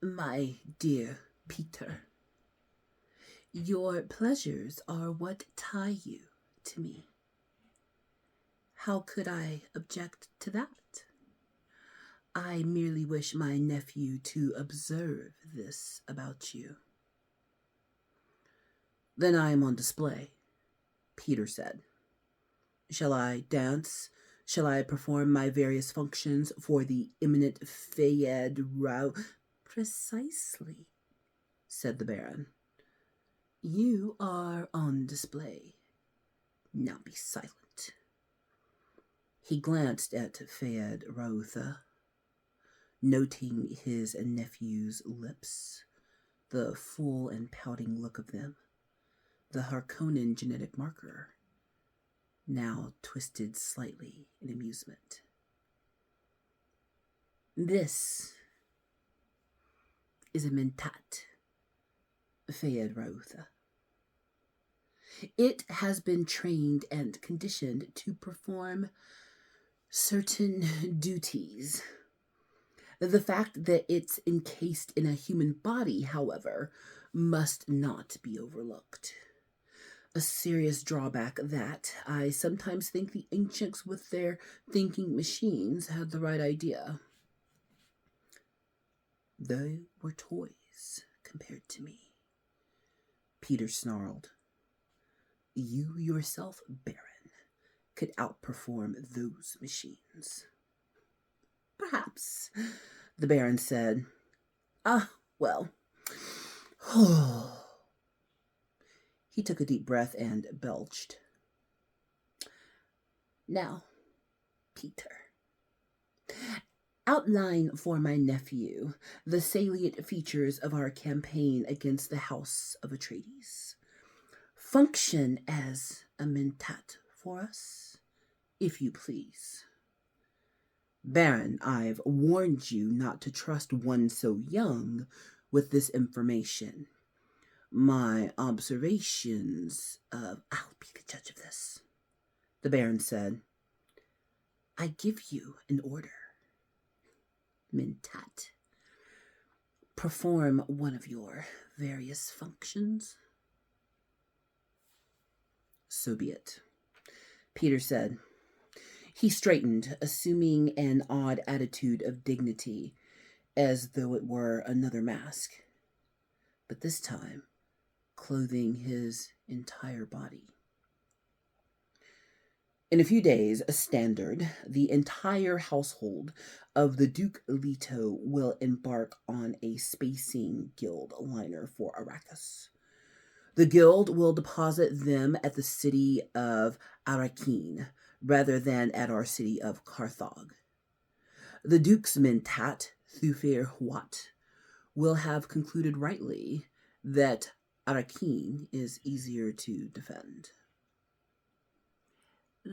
My dear Peter, your pleasures are what tie you to me. How could I object to that? I merely wish my nephew to observe this about you. Then I am on display, Peter said. Shall I dance? Shall I perform my various functions for the eminent Fayed Rao? Precisely, said the Baron. You are on display. Now be silent. He glanced at Fayed Rautha, noting his nephew's lips, the full and pouting look of them, the Harkonnen genetic marker, now twisted slightly in amusement. This is a mentat, Fayed Rautha. It has been trained and conditioned to perform certain duties. The fact that it's encased in a human body, however, must not be overlooked. A serious drawback that I sometimes think the ancients with their thinking machines had the right idea. They were toys compared to me, Peter snarled. You yourself, Baron, could outperform those machines. Perhaps, the Baron said. Well. He took a deep breath and belched. Now, Peter, outline for my nephew the salient features of our campaign against the House of Atreides. Function as a mentat for us, if you please. Baron, I've warned you not to trust one so young with this information. My observations of... I'll be the judge of this, the Baron said. I give you an order. Mentat. Perform one of your various functions. So be it, Peter said. He straightened, assuming an odd attitude of dignity, as though it were another mask, but this time clothing his entire body. In a few days, a standard, the entire household of the Duke Leto will embark on a spacing guild liner for Arrakis. The guild will deposit them at the city of Arrakeen, rather than at our city of Carthage. The Duke's mentat, Thufir Huat, will have concluded rightly that Arrakeen is easier to defend.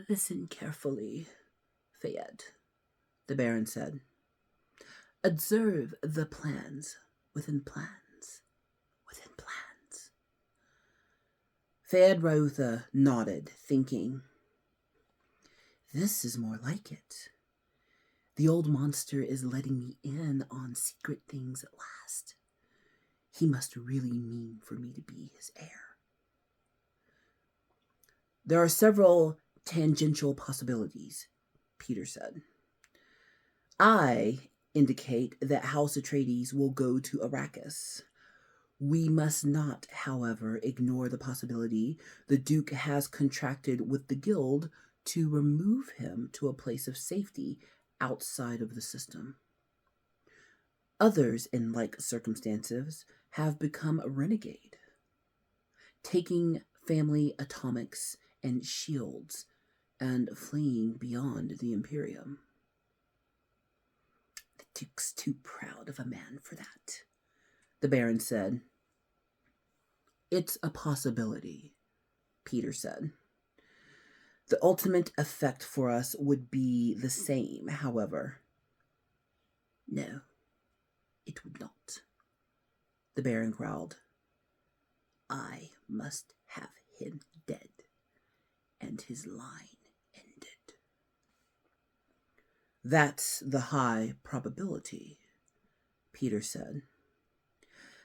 Listen carefully, Fayed, the Baron said. Observe the plans within plans within plans. Fayed Rautha nodded, thinking, this is more like it. The old monster is letting me in on secret things at last. He must really mean for me to be his heir. There are several tangential possibilities, Peter said. I indicate that House Atreides will go to Arrakis. We must not, however, ignore the possibility the Duke has contracted with the Guild to remove him to a place of safety outside of the system. Others in like circumstances have become a renegade, taking family atomics and shields and fleeing beyond the Imperium. The Duke's too proud of a man for that, the Baron said. It's a possibility, Peter said. The ultimate effect for us would be the same, however. No, it would not, the Baron growled. I must have him dead, and his line ended. That's the high probability, Peter said.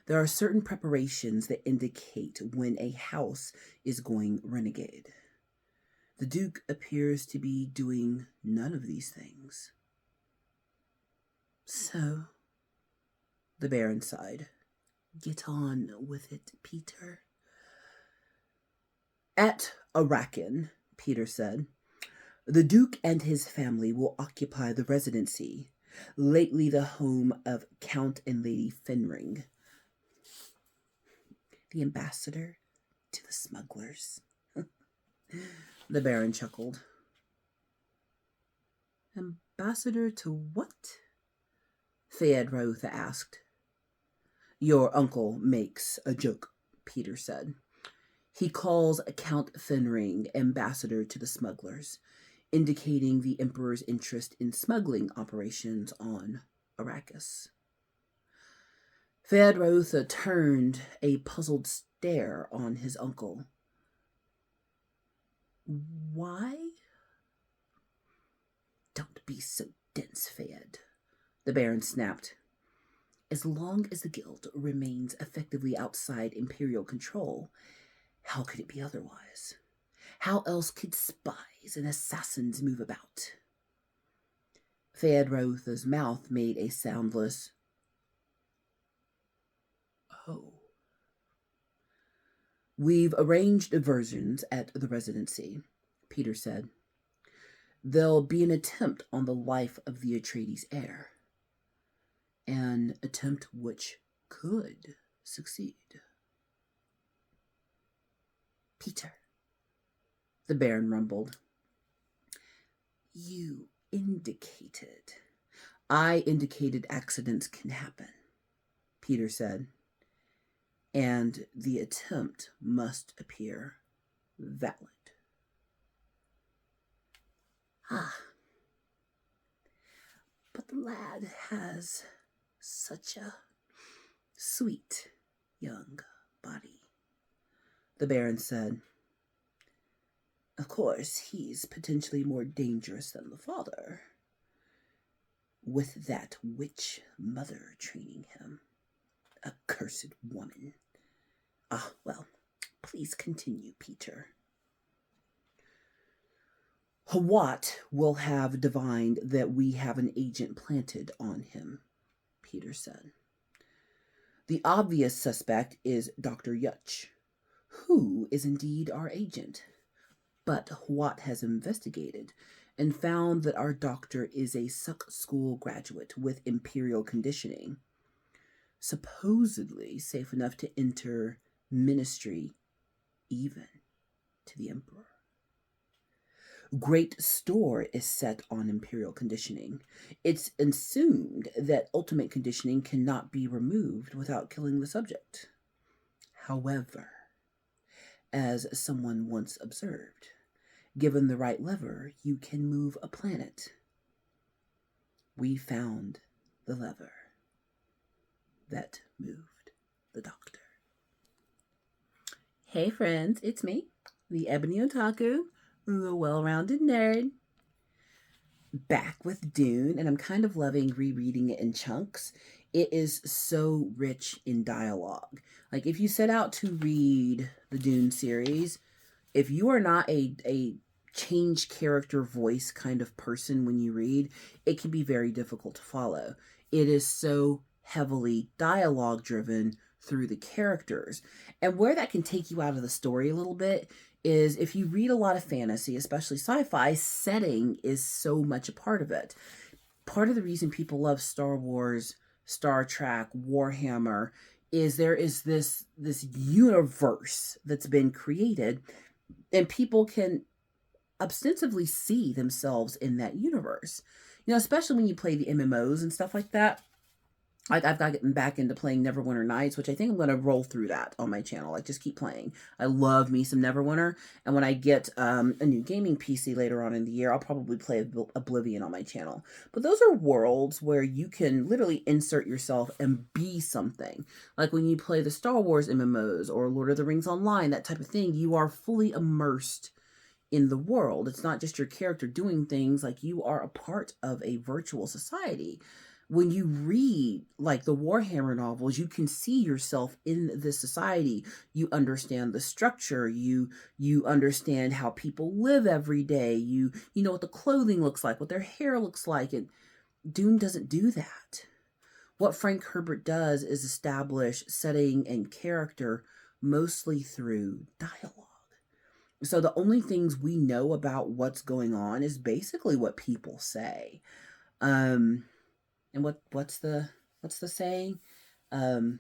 There are certain preparations that indicate when a house is going renegade. The Duke appears to be doing none of these things. So, the Baron sighed. Get on with it, Peter. At Arakan, Peter said, the Duke and his family will occupy the residency, lately the home of Count and Lady Fenring, the ambassador to the smugglers. The Baron chuckled. Ambassador to what? Fayed Rautha asked. Your uncle makes a joke, Peter said. He calls Count Fenring ambassador to the smugglers, indicating the Emperor's interest in smuggling operations on Arrakis. Fayed Rautha turned a puzzled stare on his uncle. Why? Don't be so dense, Fayed, the Baron snapped. As long as the Guild remains effectively outside Imperial control, how could it be otherwise? How else could spies and assassins move about? Fayed Rautha's mouth made a soundless "Oh." We've arranged diversions at the residency, Peter said. There'll be an attempt on the life of the Atreides heir. An attempt which could succeed. Peter, the Baron rumbled. You indicated. I indicated accidents can happen, Peter said. And the attempt must appear valid. But the lad has such a sweet young body, the Baron said. Of course, he's potentially more dangerous than the father, with that witch mother training him. Accursed woman. Well, please continue, Peter. Hawat will have divined that we have an agent planted on him, Peter said. The obvious suspect is Dr. Yutch, who is indeed our agent. But Hawat has investigated and found that our doctor is a Suk School graduate with Imperial conditioning, supposedly safe enough to enter ministry even to the Emperor. Great store is set on Imperial conditioning. It's assumed that ultimate conditioning cannot be removed without killing the subject. However, as someone once observed, given the right lever, you can move a planet. We found the lever that moved the doctor. Hey friends, it's me, the Ebony Otaku, the well-rounded nerd, back with Dune, and I'm kind of loving rereading it in chunks. It is so rich in dialogue. Like, if you set out to read the Dune series, if you are not a change character voice kind of person when you read, it can be very difficult to follow. It is so heavily dialogue driven through the characters. And where that can take you out of the story a little bit is if you read a lot of fantasy, especially sci-fi, setting is so much a part of it. Part of the reason people love Star Wars, Star Trek, Warhammer is there is this universe that's been created, and people can ostensibly see themselves in that universe. You know, especially when you play the MMOs and stuff like that. Like, I've gotten back into playing Neverwinter Nights, which I think I'm going to roll through that on my channel. Like, just keep playing. I love me some Neverwinter. And when I get a new gaming PC later on in the year, I'll probably play Oblivion on my channel. But those are worlds where you can literally insert yourself and be something. Like when you play the Star Wars MMOs or Lord of the Rings Online, that type of thing, you are fully immersed in the world. It's not just your character doing things, like you are a part of a virtual society. When you read like the Warhammer novels, you can see yourself in this society. You understand the structure. You understand how people live every day. You know what the clothing looks like, what their hair looks like. And Dune doesn't do that. What Frank Herbert does is establish setting and character mostly through dialogue. So the only things we know about what's going on is basically what people say. Um, and what's the saying? Um,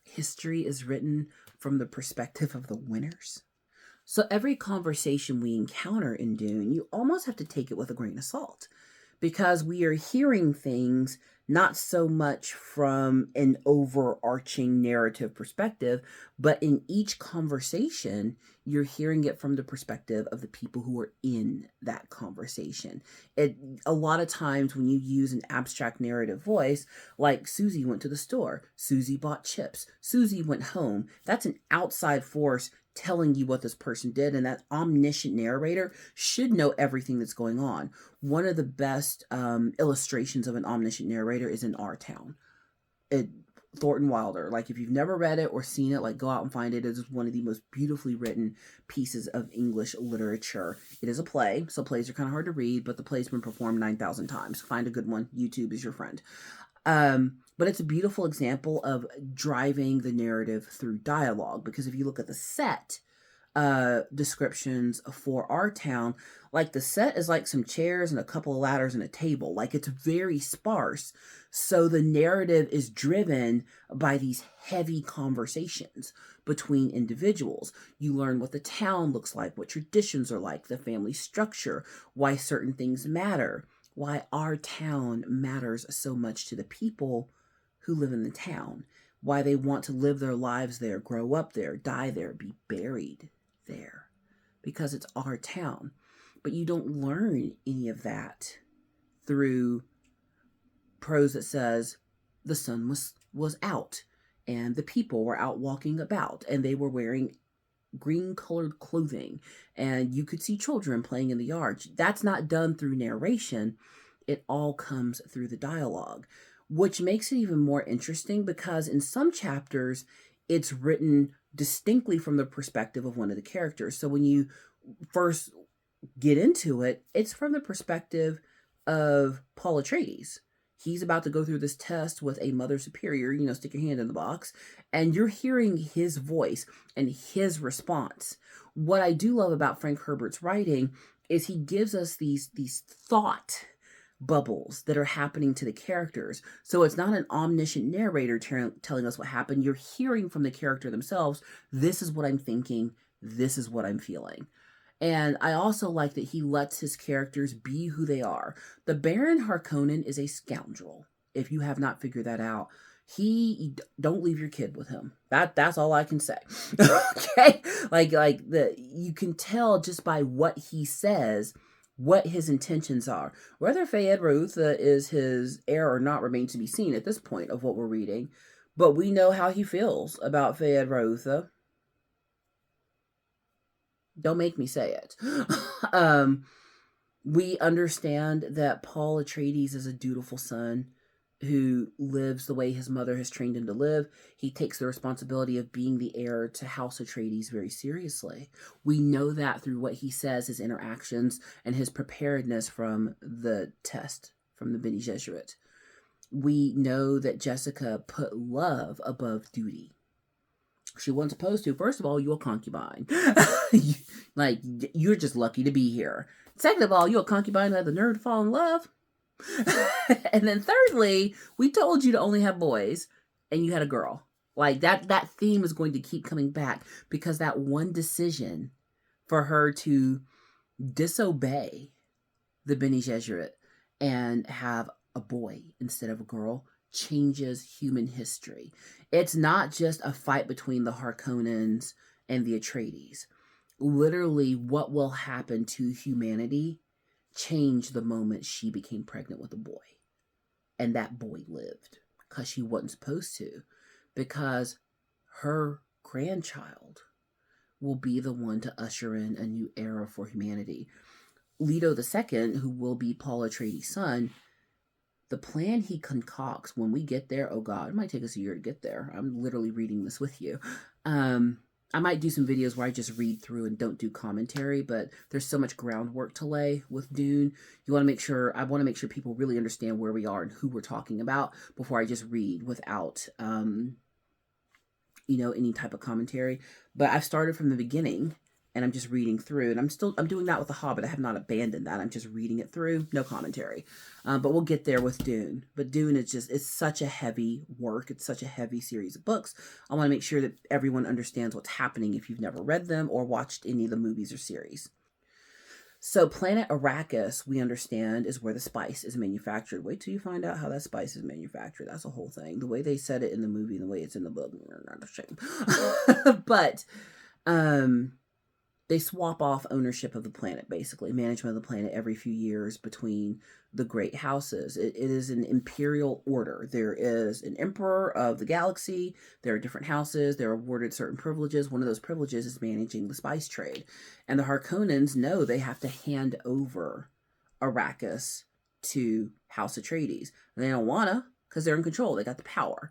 History is written from the perspective of the winners. So every conversation we encounter in Dune, you almost have to take it with a grain of salt because we are hearing things not so much from an overarching narrative perspective, but in each conversation, you're hearing it from the perspective of the people who are in that conversation. A lot of times when you use an abstract narrative voice, like Susie went to the store, Susie bought chips, Susie went home, that's an outside force telling you what this person did, and that omniscient narrator should know everything that's going on. One of the best illustrations of an omniscient narrator is in Our Town. Thornton Wilder. Like, if you've never read it or seen it, like, go out and find it. It is one of the most beautifully written pieces of English literature. It is a play, so plays are kind of hard to read, but the play's been performed 9,000 times. Find a good one. YouTube is your friend. But it's a beautiful example of driving the narrative through dialogue, because if you look at the set descriptions for Our Town, like, the set is like some chairs and a couple of ladders and a table. Like, it's very sparse. So the narrative is driven by these heavy conversations between individuals. You learn what the town looks like, what traditions are like, the family structure, why certain things matter, why our town matters so much to the people who live in the town, why they want to live their lives there, grow up there, die there, be buried there, because it's our town. But you don't learn any of that through prose that says the sun was out and the people were out walking about and they were wearing green colored clothing and you could see children playing in the yard. That's not done through narration. It all comes through the dialogue, which makes it even more interesting because in some chapters it's written distinctly from the perspective of one of the characters. So when you first get into it, it's from the perspective of Paul Atreides. He's about to go through this test with a mother superior, stick your hand in the box, and you're hearing his voice and his response. What I do love about Frank Herbert's writing is he gives us these thought bubbles that are happening to the characters. So it's not an omniscient narrator telling us what happened. You're hearing from the character themselves, this is what I'm thinking, this is what I'm feeling. And I also like that he lets his characters be who they are. The Baron Harkonnen is a scoundrel. If you have not figured that out, don't leave your kid with him. That's all I can say. Okay, you can tell just by what he says what his intentions are. Whether Fayed Rautha is his heir or not remains to be seen at this point of what we're reading. But we know how he feels about Fayed Rautha. Don't make me say it. We understand that Paul Atreides is a dutiful son who lives the way his mother has trained him to live. He takes the responsibility of being the heir to House Atreides very seriously. We know that through what he says, his interactions, and his preparedness from the test from the Bene Gesserit. We know that Jessica put love above duty. She wasn't supposed to. First of all, you're a concubine. You're just lucky to be here. Second of all, you're a concubine who had the nerve to fall in love. And then thirdly, we told you to only have boys, and you had a girl. That theme is going to keep coming back because that one decision for her to disobey the Bene Gesserit and have a boy instead of a girl changes human history. It's not just a fight between the Harkonnens and the Atreides. Literally, what will happen to humanity changed the moment she became pregnant with a boy. And that boy lived because she wasn't supposed to. Because her grandchild will be the one to usher in a new era for humanity. Leto II, who will be Paul Atreides' son, The plan he concocts when we get there, oh God, it might take us a year to get there. I'm literally reading this with you. I might do some videos where I just read through and don't do commentary, but there's so much groundwork to lay with Dune. I want to make sure people really understand where we are and who we're talking about before I just read without, any type of commentary. But I've started from the beginning and I'm just reading through, and I'm doing that with The Hobbit. I have not abandoned that. I'm just reading it through, no commentary. But we'll get there with Dune. But Dune it's such a heavy work. It's such a heavy series of books. I want to make sure that everyone understands what's happening if you've never read them or watched any of the movies or series. So planet Arrakis, we understand, is where the spice is manufactured. Wait till you find out how that spice is manufactured. That's a whole thing. The way they said it in the movie and the way it's in the book, not a shame. But they swap off ownership of the planet, basically, management of the planet every few years between the great houses. It is an imperial order. There is an emperor of the galaxy. There are different houses. They're awarded certain privileges. One of those privileges is managing the spice trade. And the Harkonnens know they have to hand over Arrakis to House Atreides. And they don't want to because they're in control. They got the power.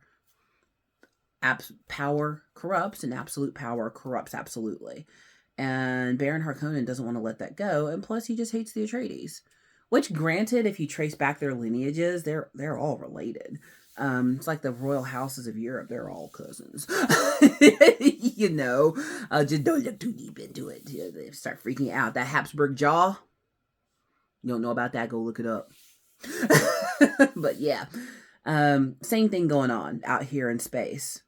Power corrupts, and absolute power corrupts absolutely. And Barron Harkonnen doesn't want to let that go. And plus, he just hates the Atreides. Which, granted, if you trace back their lineages, they're all related. It's like the royal houses of Europe. They're all cousins. Just don't look too deep into it. They start freaking out. That Habsburg jaw, you don't know about that, go look it up. But yeah, same thing going on out here in space.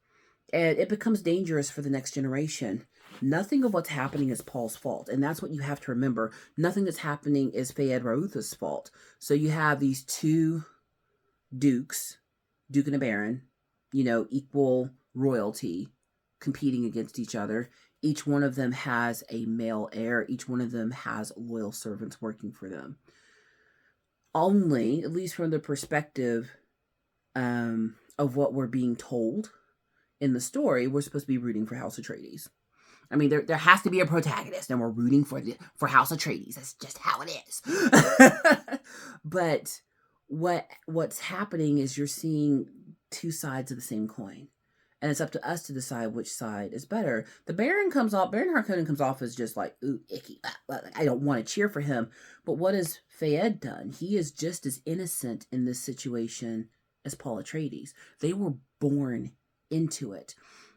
And it becomes dangerous for the next generation. Nothing of what's happening is Paul's fault. And that's what you have to remember. Nothing that's happening is Fayed Rautha's fault. So you have these two dukes, Duke and a Baron, equal royalty, competing against each other. Each one of them has a male heir. Each one of them has loyal servants working for them. Only, at least from the perspective of what we're being told in the story, we're supposed to be rooting for House Atreides. I mean, there has to be a protagonist, and we're rooting for House Atreides. That's just how it is. But what's happening is you're seeing two sides of the same coin, and it's up to us to decide which side is better. Baron Harkonnen comes off as just like, ooh, icky. I don't want to cheer for him. But what has Fayed done? He is just as innocent in this situation as Paul Atreides. They were born into it.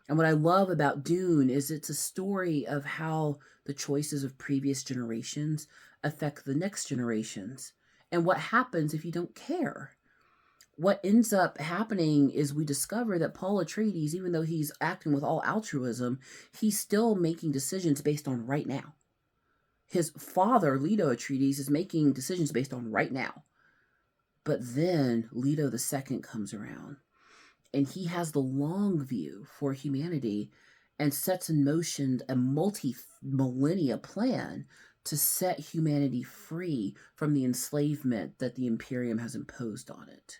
And what I love about Dune is it's a story of how the choices of previous generations affect the next generations. And what happens if you don't care? What ends up happening is we discover that Paul Atreides, even though he's acting with all altruism, he's still making decisions based on right now. His father, Leto Atreides, is making decisions based on right now. But then Leto II comes around. And he has the long view for humanity and sets in motion a multi-millennia plan to set humanity free from the enslavement that the Imperium has imposed on it.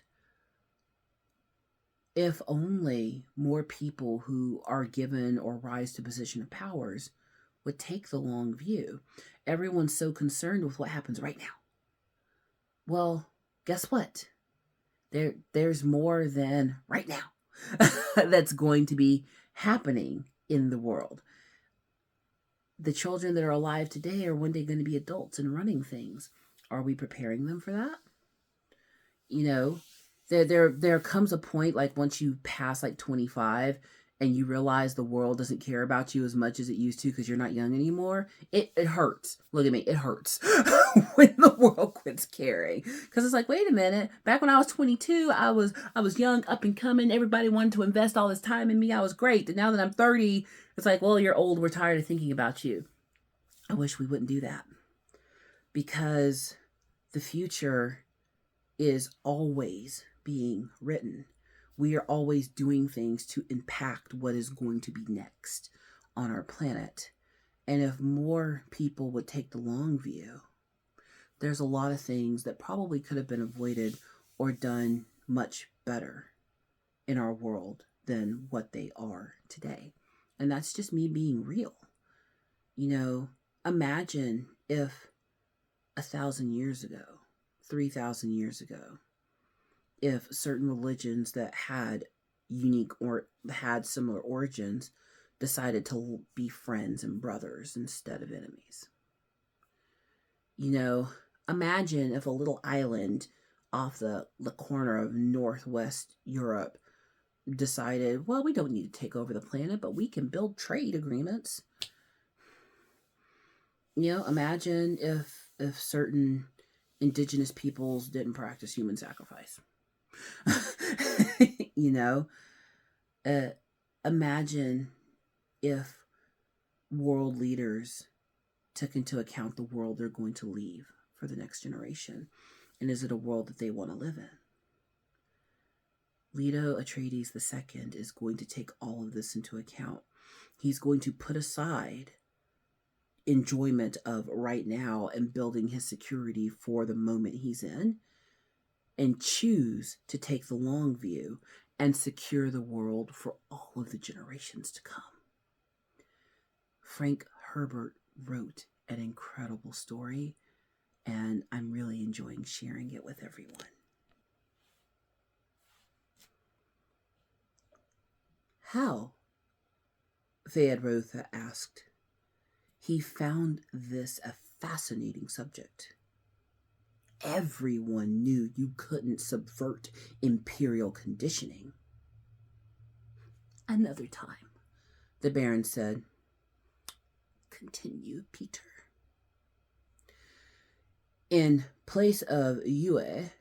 If only more people who are given or rise to position of powers would take the long view. Everyone's so concerned with what happens right now. Well, guess what? There's more than right now that's going to be happening in the world. The children that are alive today are one day going to be adults and running things. Are we preparing them for that? There comes a point, like once you pass like 25 and you realize the world doesn't care about you as much as it used to because you're not young anymore, it hurts. Look at me, it hurts when the world quits caring. Because it's like, wait a minute, back when I was 22, I was young, up and coming, everybody wanted to invest all this time in me, I was great. And now that I'm 30, it's like, well, you're old, we're tired of thinking about you. I wish we wouldn't do that. Because the future is always being written. We are always doing things to impact what is going to be next on our planet. And if more people would take the long view, there's a lot of things that probably could have been avoided or done much better in our world than what they are today. And that's just me being real. Imagine if 1,000 years ago, 3,000 years ago, if certain religions that had unique or had similar origins decided to be friends and brothers instead of enemies. You know, imagine if a little island off the corner of northwest Europe decided, well, we don't need to take over the planet, but we can build trade agreements. Imagine if certain indigenous peoples didn't practice human sacrifice. you know, uh, Imagine if world leaders took into account the world they're going to leave for the next generation, and is it a world that they want to live in? Leto Atreides II is going to take all of this into account. He's going to put aside enjoyment of right now and building his security for the moment he's in, and choose to take the long view and secure the world for all of the generations to come. Frank Herbert wrote an incredible story, and I'm really enjoying sharing it with everyone. How? Feyd-Rautha asked. He found this a fascinating subject. Everyone knew you couldn't subvert imperial conditioning. Another time, the Baron said. Continue, Peter. In place of Yue,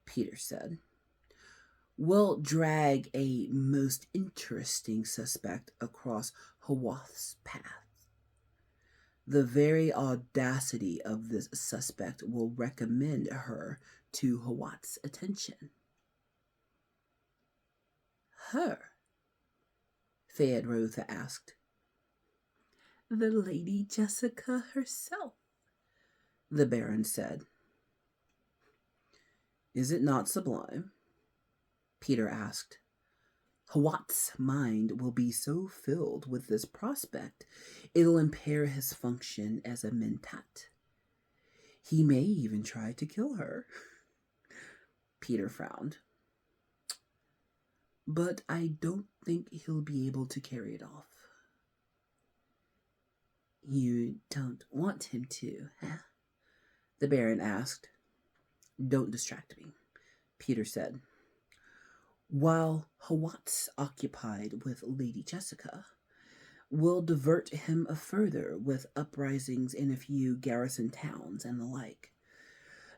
Peter said, we'll drag a most interesting suspect across Hawath's path. The very audacity of this suspect will recommend her to Hawath's attention. Her? Feyd-Rautha asked. The Lady Jessica herself, the Baron said. Is it not sublime? Peter asked. Hawath's mind will be so filled with this prospect, it'll impair his function as a mentat. He may even try to kill her. Peter frowned. But I don't think he'll be able to carry it off. You don't want him to, huh? The Baron asked. Don't distract me, Peter said. While Hawath's occupied with Lady Jessica, we'll divert him further with uprisings in a few garrison towns and the like.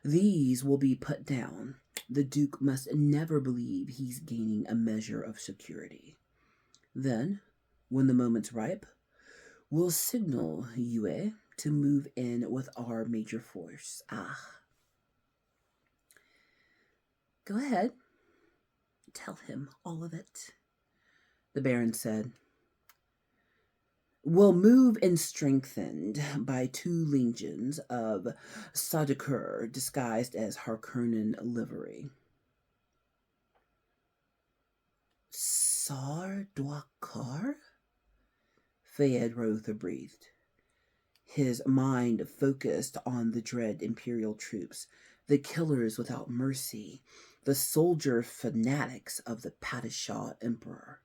These will be put down. The Duke must never believe he's gaining a measure of security. Then, when the moment's ripe, we'll signal Yue to move in with our major force. Go ahead. Tell him all of it, the Baron said. We'll move in strengthened by 2 legions of Sardaukar disguised as Harkonnen livery. Sardaukar? Feyd-Rautha breathed. His mind focused on the dread Imperial troops, the killers without mercy, the soldier fanatics of the Padishah Emperor.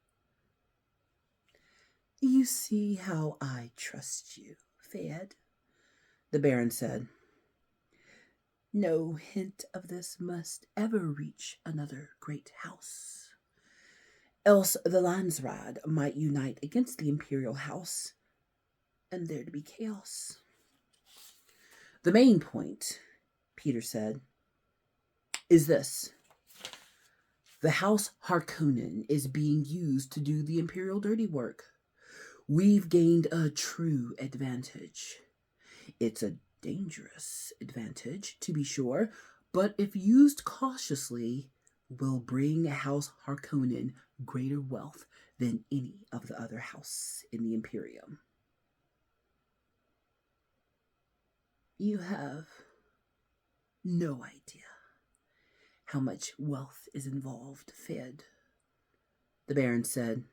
You see how I trust you, Feyd, the Baron said. No hint of this must ever reach another great house. Else the Landsraad might unite against the Imperial House, and there to be chaos. The main point, Peter said, is this. The House Harkonnen is being used to do the Imperial dirty work. We've gained a true advantage. It's a dangerous advantage, to be sure, but if used cautiously, will bring House Harkonnen greater wealth than any of the other houses in the Imperium. You have no idea how much wealth is involved, Feyd, the Baron said.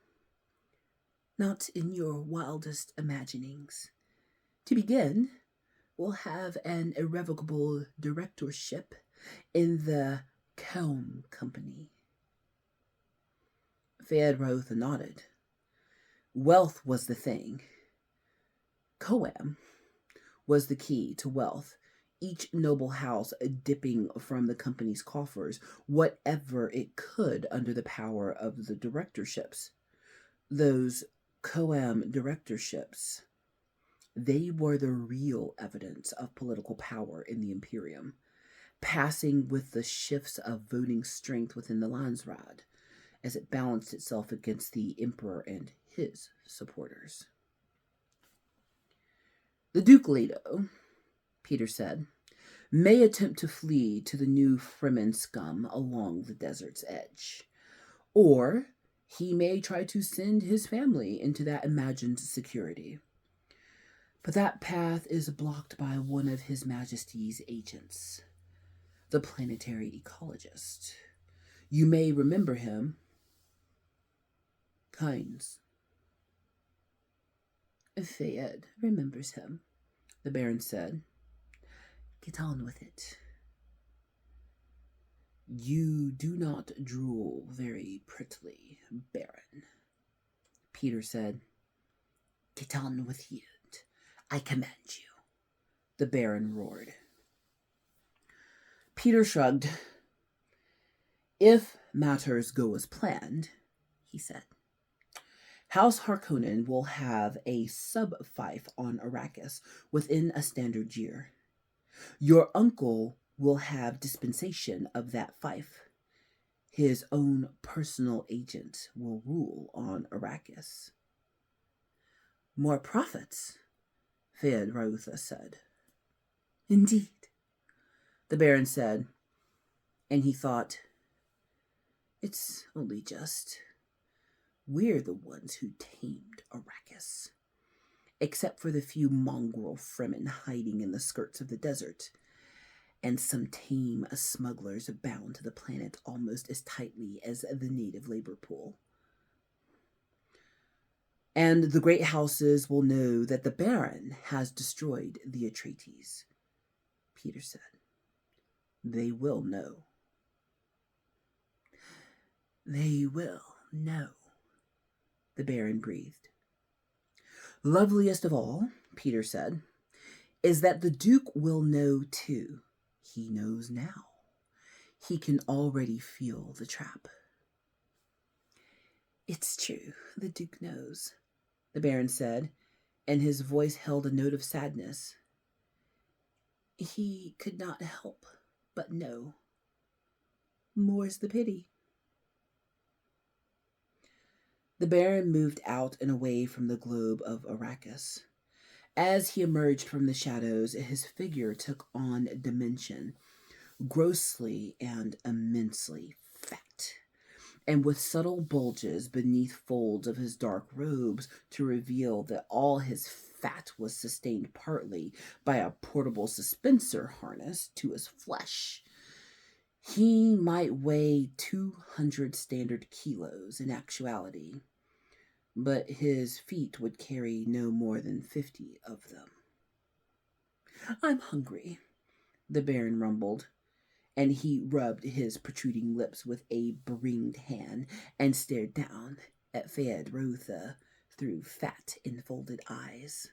Not in your wildest imaginings. To begin, we'll have an irrevocable directorship in the Comb Company. Feyd-Rautha nodded. Wealth was the thing. Coam was the key to wealth, each noble house dipping from the company's coffers whatever it could under the power of the directorships. Those Coam directorships, they were the real evidence of political power in the Imperium, passing with the shifts of voting strength within the Landsraad as it balanced itself against the Emperor and his supporters. The Duke Leto, Peter said, may attempt to flee to the new Fremen scum along the desert's edge, or he may try to send his family into that imagined security. But that path is blocked by one of His Majesty's agents, the planetary ecologist. You may remember him. Kynes. Feyd remembers him, the Baron said. Get on with it. You do not drool very prettily, Baron, Peter said. Get on with it. I command you, the Baron roared. Peter shrugged. If matters go as planned, he said, House Harkonnen will have a sub-fief on Arrakis within a standard year. Your uncle will have dispensation of that fief. His own personal agent will rule on Arrakis. More profits, Feyd-Rautha said. Indeed, the Baron said, and he thought, it's only just. We're the ones who tamed Arrakis. Except for the few mongrel Fremen hiding in the skirts of the desert, and some tame smugglers bound to the planet almost as tightly as the native labor pool. And the great houses will know that the Baron has destroyed the Atreides, Peter said. They will know. They will know, the Baron breathed. Loveliest of all, Peter said, is that the Duke will know too. He knows now. He can already feel the trap. It's true, the Duke knows, the Baron said, and his voice held a note of sadness. He could not help but know. More's the pity. The Baron moved out and away from the globe of Arrakis. As he emerged from the shadows, his figure took on dimension, grossly and immensely fat, and with subtle bulges beneath folds of his dark robes to reveal that all his fat was sustained partly by a portable suspensor harness to his flesh. He might weigh 200 standard kilos in actuality, but his feet would carry no more than 50 of them. I'm hungry, the Baron rumbled, and he rubbed his protruding lips with a beringed hand and stared down at Feyd-Rautha through fat-enfolded eyes.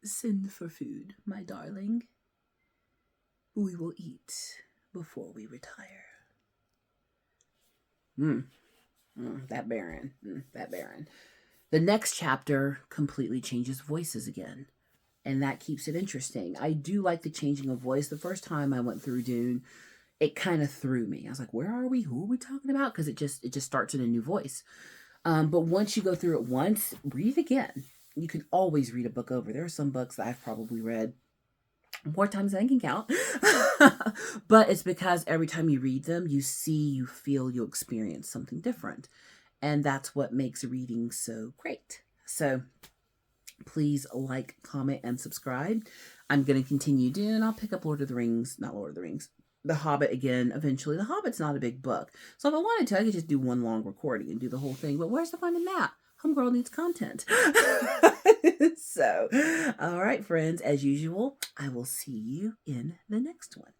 Send for food, my darling. We will eat before we retire. That Baron. The next chapter completely changes voices again, and that keeps it interesting. I do like the changing of voice. The first time I went through Dune, it kind of threw me. I was like, where are we? Who are we talking about? Because it just starts in a new voice. But once you go through it once, read it again. You can always read a book over. There are some books that I've probably read more times than I can count. But it's because every time you read them, you see, you feel, you experience something different. And that's what makes reading so great. So please like, comment, and subscribe. I'm going to continue doing, I'll pick up The Hobbit again eventually. The Hobbit's not a big book. So if I wanted to, I could just do one long recording and do the whole thing. But where's the fun in that? Homegirl needs content. So, all right, friends, as usual, I will see you in the next one.